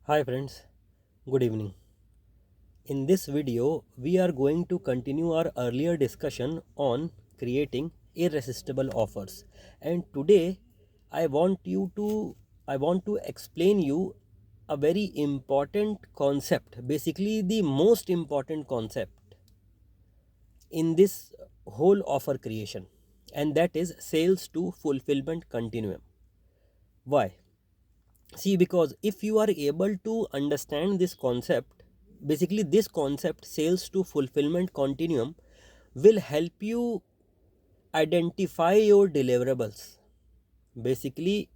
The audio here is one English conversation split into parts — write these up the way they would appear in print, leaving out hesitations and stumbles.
Hi friends, good evening. In this video, we are going to continue our earlier discussion on creating irresistible offers. And today, I want to explain you a very important concept, basically the most important concept in this whole offer creation, and that is sales to fulfillment continuum. Why? See, because if you are able to understand this concept, basically this concept, sales to fulfillment continuum, will help you identify your deliverables. Basically,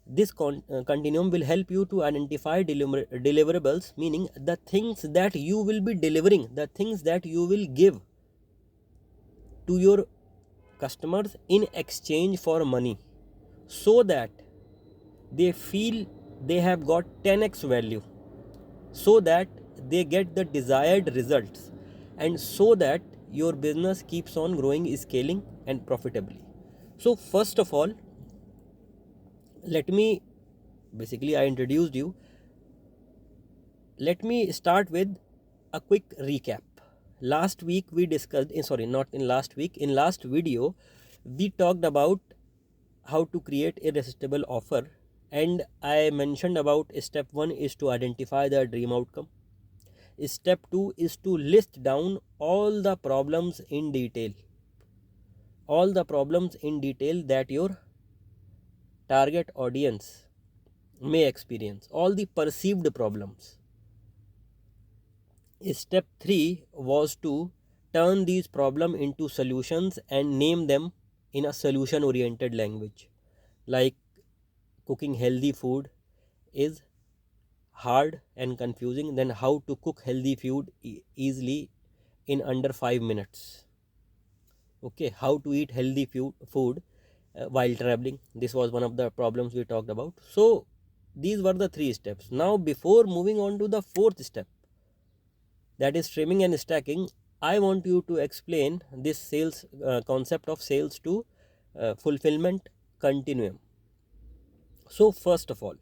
this continuum will help you to identify deliverables, meaning the things that you will be delivering, the things that you will give to your customers in exchange for money, so that they feel they have got 10x value, so that they get the desired results, and so that your business keeps on growing, scaling, and profitably. So first of all, let me basically I introduced you. Let me start with a quick recap. Last week we discussed, sorry, not in last week, in last video we talked about how to create irresistible offer, and I mentioned about step 1 is to identify the dream outcome. Step 2 is to list down all the problems in detail. All the problems in detail that your target audience may experience. All the perceived problems. Step 3 was to turn these problems into solutions and name them in a solution oriented language. Like cooking healthy food is hard and confusing, then how to cook healthy food easily in under 5 minutes. Okay, how to eat healthy food while traveling, this was one of the problems we talked about. So these were the 3 steps. Now before moving on to the 4th step, that is trimming and stacking, I want you to explain this sales concept of sales to fulfillment continuum. So first of all,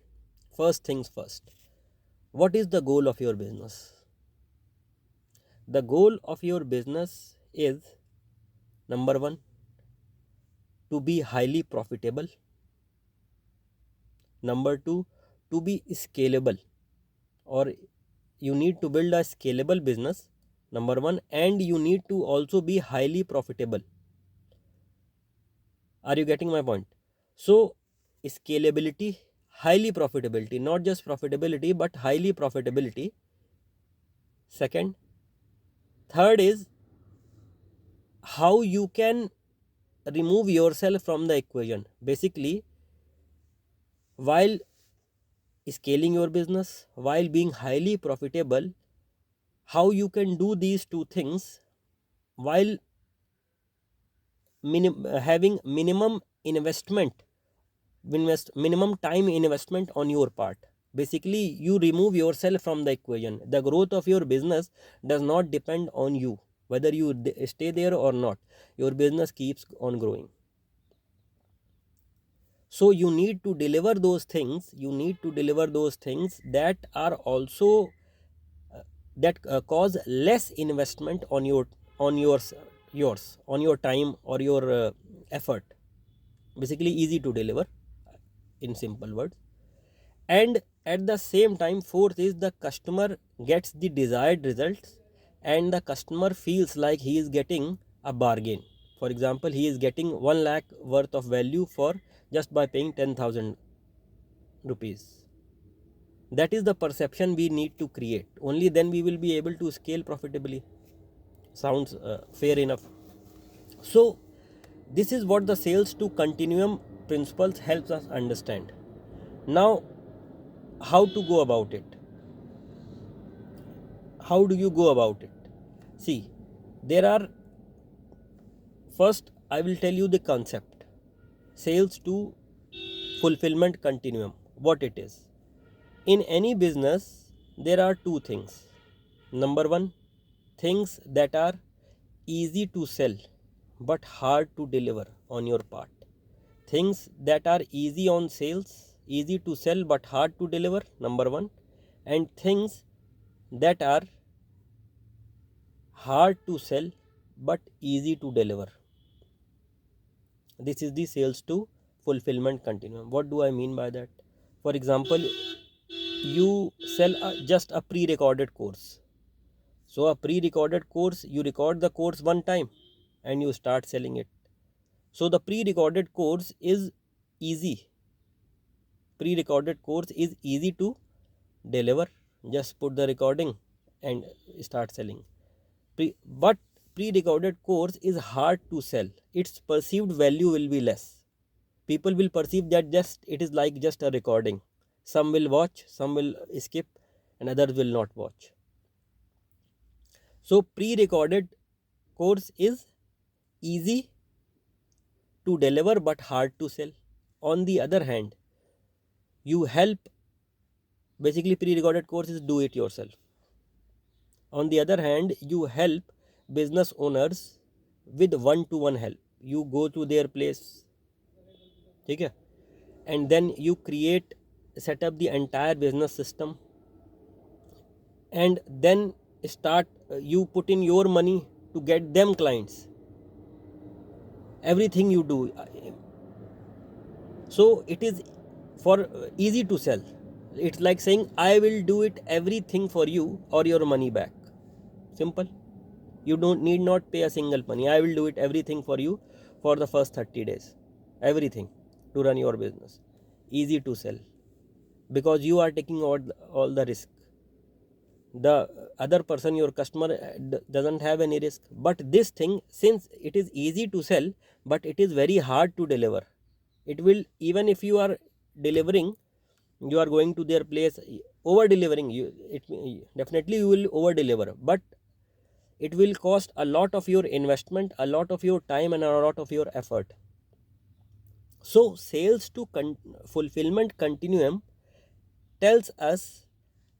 first things first, what is the goal of your business? The goal of your business is, number 1, to be highly profitable. Number 2, to be scalable, or you need to build a scalable business, number 1, and you need to also be highly profitable. Are you getting my point? So scalability, highly profitability, not just profitability but highly profitability. Second, third is how you can remove yourself from the equation. Basically, while scaling your business, while being highly profitable, how you can do these two things while having minimum minimum time investment on your part. Basically, you remove yourself from the equation. The growth of your business does not depend on you, whether you stay there or not. Your business keeps on growing. So you need to deliver those things. You need to deliver those things that are also that cause less investment on yours on your time or your effort. Basically, easy to deliver, in simple words. And at the same time, fourth is the customer gets the desired results, and the customer feels like he is getting a bargain. For example, he is getting 1 lakh worth of value for just by paying 10,000 rupees. That is the perception we need to create. Only then we will be able to scale profitably. Sounds fair enough. So this is what the sales to continuum principles helps us understand. Now, how to go about it? How do you go about it? See, there are, first I will tell you the concept. Sales to fulfillment continuum, what it is. In any business, there are two things. Number 1, things that are easy to sell but hard to deliver on your part. Things that are easy on sales easy to sell but hard to deliver, number one, and things that are hard to sell but easy to deliver. This is the sales to fulfillment continuum. What do I mean by that? For example, you sell just a pre-recorded course. So a pre-recorded course, you record the course one time and you start selling it. So the pre-recorded course is easy. Pre-recorded course is easy to deliver. Just put the recording and start selling. But pre-recorded course is hard to sell. Its perceived value will be less. People will perceive that just it is like just a recording. Some will watch, some will skip, and others will not watch. So pre-recorded course is easy to deliver but hard to sell. On the other hand, you help, basically pre-recorded course is do it yourself. On the other hand, you help business owners with one-to-one help. You go to their place, okay, and then you set up the entire business system, and then start, you put in your money to get them clients. Everything you do, so it is for easy to sell. It's like saying I will do it everything for you or your money back. Simple. You don't need not pay a single penny. I will do it everything for you for the first 30 days. Everything to run your business. Easy to sell because you are taking all the risk. The other person, your customer, doesn't have any risk. But this thing, since it is easy to sell but it is very hard to deliver, it will, even if you are delivering, you are going to their place, over delivering, definitely you will over deliver, but it will cost a lot of your investment, a lot of your time, and a lot of your effort. So sales to fulfillment continuum tells us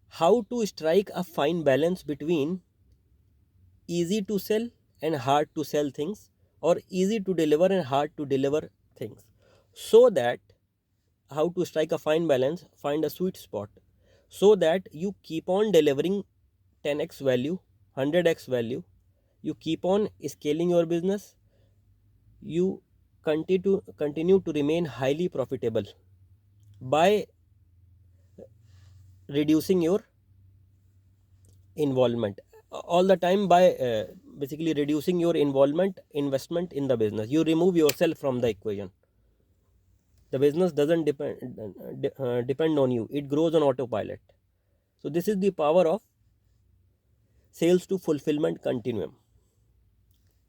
how to strike a fine balance between easy to sell and hard to sell things, or easy to deliver and hard to deliver things, so that how to strike a fine balance, find a sweet spot, so that you keep on delivering 10x value, 100x value, you keep on scaling your business, you continue to remain highly profitable by reducing your involvement all the time, by basically reducing your investment in the business. You remove yourself from the equation. The business doesn't depend on you, it grows on autopilot. So this is the power of sales to fulfillment continuum.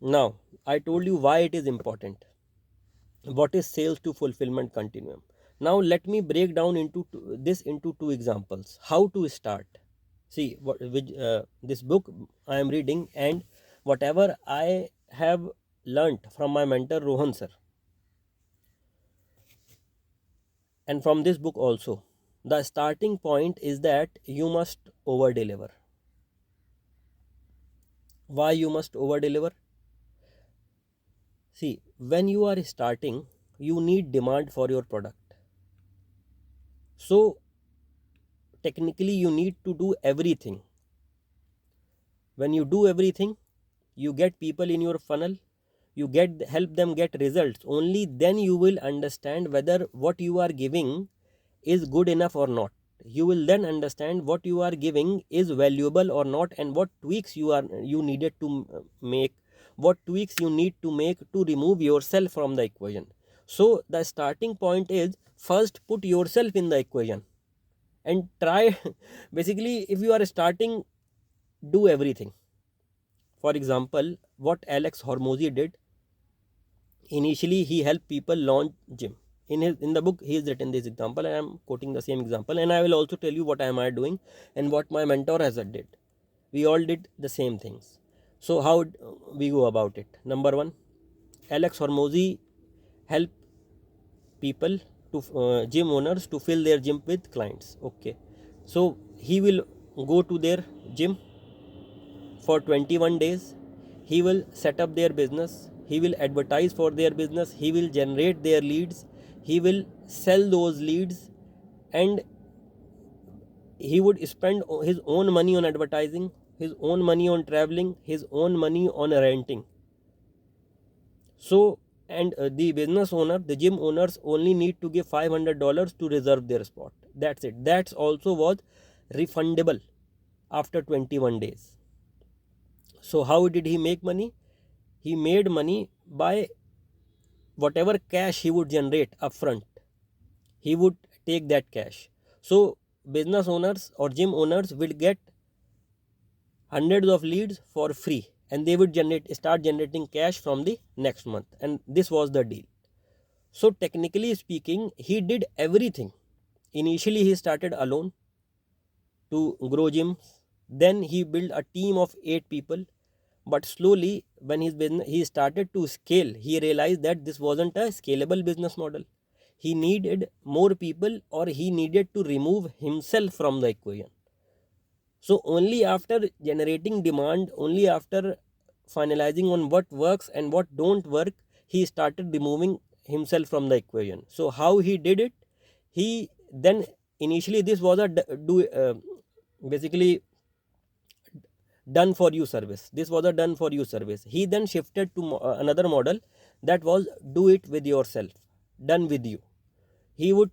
Now I told you why it is important. What is sales to fulfillment continuum? Now let me break down this into two examples. How to start? See, this book I am reading, and whatever I have learnt from my mentor Rohan sir, and from this book also, the starting point is that you must over deliver. Why you must over deliver? See, when you are starting, you need demand for your product. So technically you need to do everything. When you do everything, you get people in your funnel, you help them get results. Only then you will understand whether what you are giving is good enough or not. You will then understand what you are giving is valuable or not, and what tweaks you needed to make, what tweaks you need to make to remove yourself from the equation. So the starting point is, first put yourself in the equation and try basically, if you are starting, do everything. For example, what Alex Hormozy did, initially he helped people launch gym. In the book he has written this example, and I am quoting the same example, and I will also tell you what am I doing and what my mentor has did. We all did the same things. So how we go about it? Number one, Alex Hormozy help people to gym owners to fill their gym with clients. Okay, so he will go to their gym for 21 days. He will set up their business, he will advertise for their business, he will generate their leads, he will sell those leads, and he would spend his own money on advertising, his own money on traveling, his own money on renting. So, and the business owner, the gym owners only need to give $500 to reserve their spot. That's it. That's also was refundable after 21 days. So how did he make money? He made money by whatever cash he would generate upfront. He would take that cash. So business owners or gym owners will get hundreds of leads for free, and they would start generating cash from the next month, and this was the deal. So technically speaking, he did everything. Initially he started alone to grow gyms, then he built a team of 8 people, but slowly when his business he started to scale, he realized that this wasn't a scalable business model. He needed more people, or he needed to remove himself from the equation. So only after generating demand, only after finalizing on what works and what don't work, he started removing himself from the equation. So how he did it? He then initially this was a basically done for you service. This was a done for you service. He then shifted to another model, that was do it with yourself, done with you. He would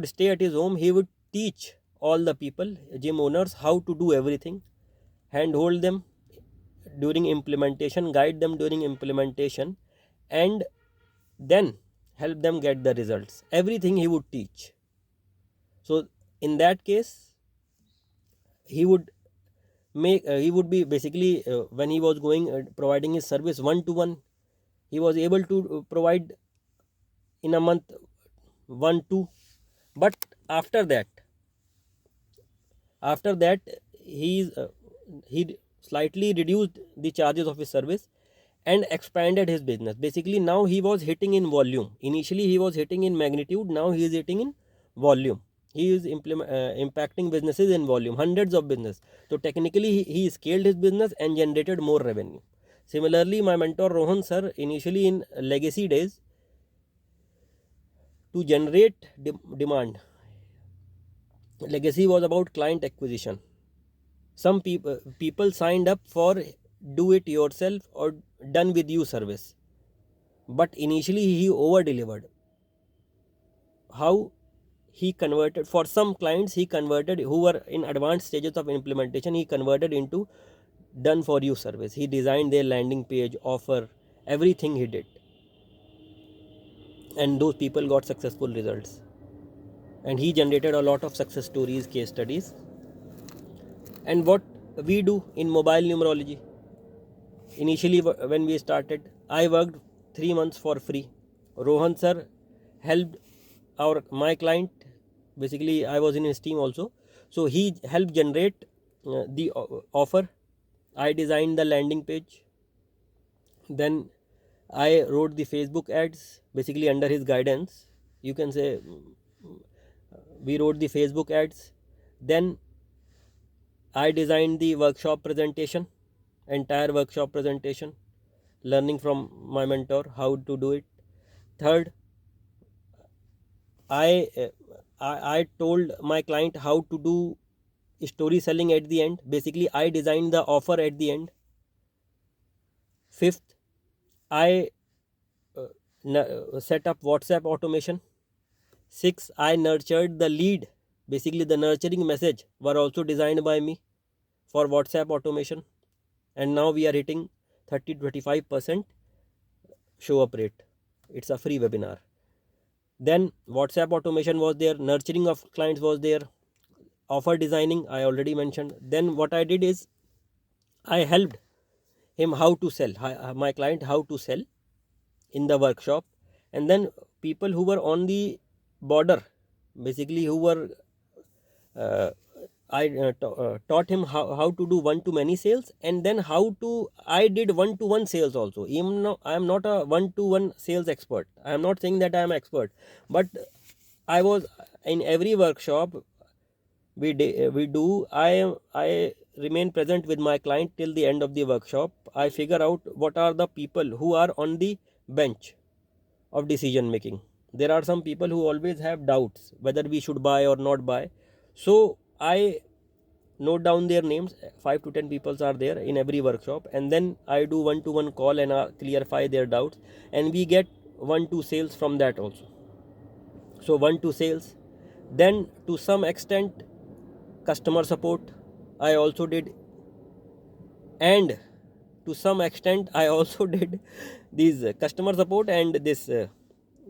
stay at his home. He would teach all the people, gym owners, how to do everything, handhold them during implementation, guide them during implementation, and then help them get the results. Everything he would teach. So in that case, he would he would be basically when he was going providing his service one to one, he was able to provide in a month 1 2. But after that he slightly reduced the charges of his service and expanded his business. Basically now he was hitting in volume. Initially he was hitting in magnitude, now he is hitting in volume. He is impacting businesses in volume, hundreds of business. So technically he scaled his business and generated more revenue. Similarly, my mentor Rohan sir, initially in legacy days, to generate demand, legacy was about client acquisition. Some people signed up for do it yourself or done with you service, but initially he over delivered. How he converted, for some clients he converted who were in advanced stages of implementation, he converted into done for you service. He designed their landing page, offer, everything he did, and those people got successful results, and he generated a lot of success stories, case studies. And what we do in mobile numerology, initially when we started, I worked 3 months for free. Rohan sir helped my client, basically I was in his team also, so he helped generate the offer. I designed the landing page, then I wrote the Facebook ads, basically under his guidance, you can say. We wrote the Facebook ads, then I designed the workshop presentation, entire workshop presentation, learning from my mentor how to do it. Third, I told my client how to do story selling at the end. Basically, I designed the offer at the end. Fifth, I set up WhatsApp automation. Six, I nurtured the lead. Basically, the nurturing message were also designed by me for WhatsApp automation. And now we are hitting 30 to 25% show up rate. It's a free webinar. Then WhatsApp automation was there, nurturing of clients was there, offer designing I already mentioned. Then what I did is I helped him how to sell, my client how to sell in the workshop. And then people who were on the border, basically who were I taught him how to do one-to-many sales, and then I did one-to-one sales also. Even now, I am not a one-to-one sales expert. I am not saying that I am expert, but I was in every workshop we do. I remain present with my client till the end of the workshop. I figure out what are the people who are on the bench of decision making. there are some people who always have doubts whether we should buy or not buy. So I note down their names. 5 to 10 people are there in every workshop, and then I do one-to-one call and clarify their doubts, and we get 1-2 sales from that also. So 1-2 sales. Then to some extent customer support I also did, and to some extent I also did these customer support and this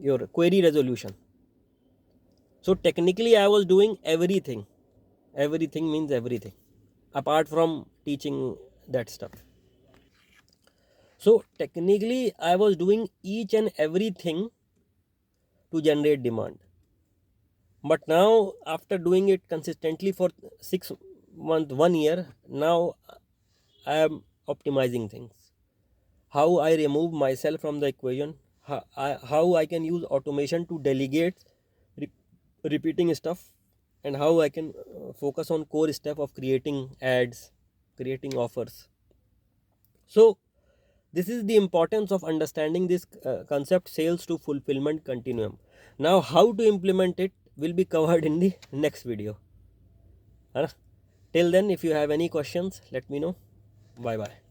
your query resolution. So technically I was doing everything. Everything means everything apart from teaching that stuff. So technically I was doing each and everything to generate demand. But now after doing it consistently for 6 months, 1 year, now I am optimizing things. How I remove myself from the equation, how I can use automation to delegate repeating stuff, and how I can focus on core stuff of creating ads, creating offers. So this is the importance of understanding this concept, sales to fulfillment continuum. Now how to implement it will be covered in the next video. Till then, if you have any questions, let me know. Bye bye.